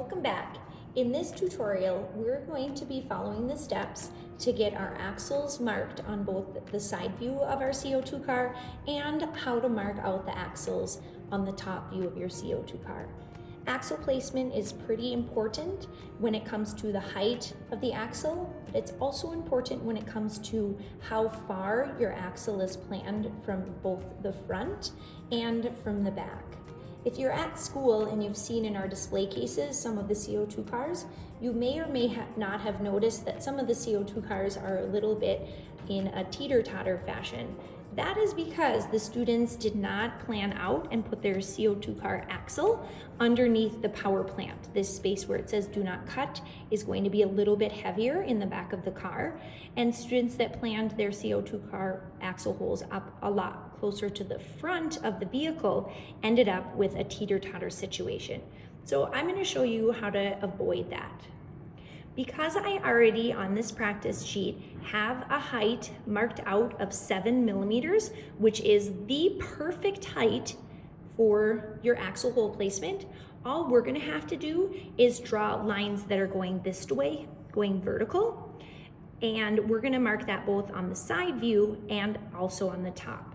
Welcome back. In this tutorial, we're going to be following the steps to get our axles marked on both the side view of our CO2 car and how to mark out the axles on the top view of your CO2 car. Axle placement is pretty important when it comes to the height of the axle, but it's also important when it comes to how far your axle is planned from both the front and from the back. If you're at school and you've seen in our display cases some of the CO2 cars, you may or may not have noticed that some of the CO2 cars are a little bit in a teeter-totter fashion. That is because the students did not plan out and put their CO2 car axle underneath the power plant. This space where it says do not cut is going to be a little bit heavier in the back of the car, and students that planned their CO2 car axle holes up a lot closer to the front of the vehicle ended up with a teeter-totter situation. So I'm going to show you how to avoid that. Because I already on this practice sheet have a height marked out of 7 millimeters, which is the perfect height for your axle hole placement, all we're gonna have to do is draw lines that are going this way, going vertical, and we're gonna mark that both on the side view and also on the top.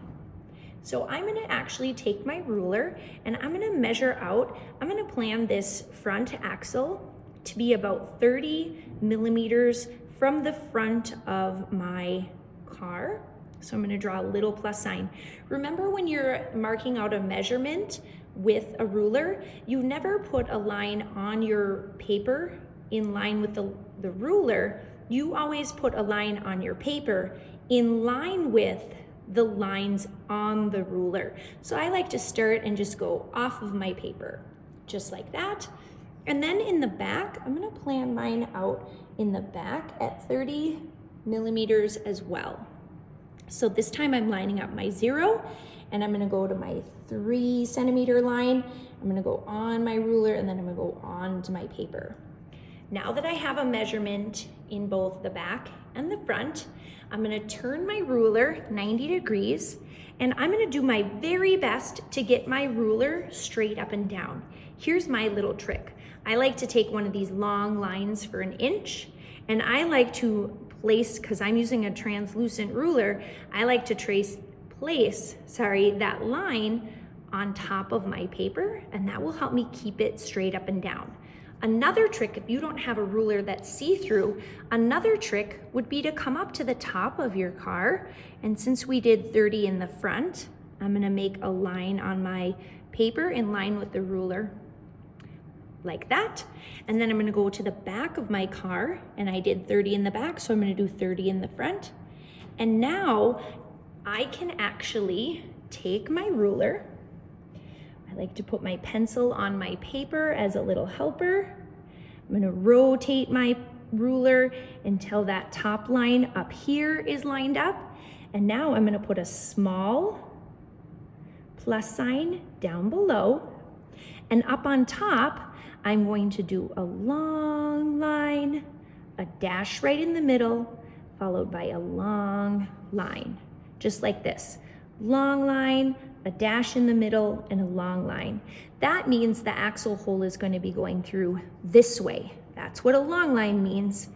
So I'm gonna actually take my ruler and I'm gonna measure out, I'm gonna plan this front axle to be about 30 millimeters from the front of my car. So I'm gonna draw a little plus sign. Remember when you're marking out a measurement with a ruler, you never put a line on your paper in line with the ruler. You always put a line on your paper in line with the lines on the ruler. So I like to start and just go off of my paper, just like that. And then in the back, I'm gonna plan mine out in the back at 30 millimeters as well. So this time I'm lining up my 0 and I'm gonna go to my 3 centimeter line. I'm gonna go on my ruler and then I'm gonna go on to my paper. Now that I have a measurement in both the back and the front, I'm gonna turn my ruler 90 degrees and I'm gonna do my very best to get my ruler straight up and down. Here's my little trick. I like to take one of these long lines for 1 inch, and I like to place, because I'm using a translucent ruler, I like to place that line on top of my paper, and that will help me keep it straight up and down. Another trick, if you don't have a ruler that's see-through, another trick would be to come up to the top of your car, and since we did 30 in the front, I'm gonna make a line on my paper in line with the ruler, like that. And then I'm gonna go to the back of my car, and I did 30 in the back, so I'm gonna do 30 in the front. And now I can actually take my ruler. I like to put my pencil on my paper as a little helper. I'm gonna rotate my ruler until that top line up here is lined up. And now I'm gonna put a small plus sign down below. And up on top, I'm going to do a long line, a dash right in the middle, followed by a long line, just like this. Long line, a dash in the middle, and a long line. That means the axle hole is going to be going through this way. That's what a long line means.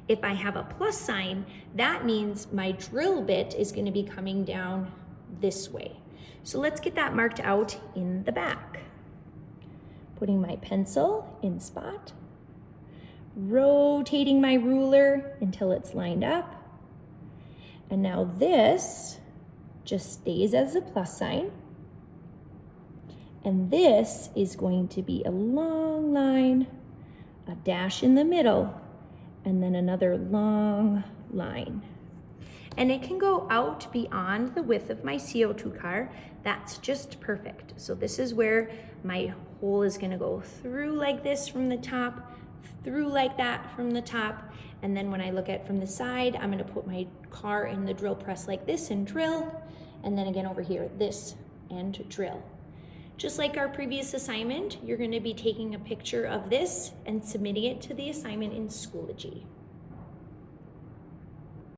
If I have a plus sign, that means my drill bit is going to be coming down this way. So let's get that marked out in the back. Putting my pencil in spot, rotating my ruler until it's lined up. And now this just stays as a plus sign. And this is going to be a long line, a dash in the middle, and then another long line. And it can go out beyond the width of my CO2 car. That's just perfect. So this is where my hole is gonna go through like this from the top, through like that from the top, and then when I look at from the side, I'm gonna put my car in the drill press like this and drill, and then again over here, this and drill. Just like our previous assignment, you're gonna be taking a picture of this and submitting it to the assignment in Schoology.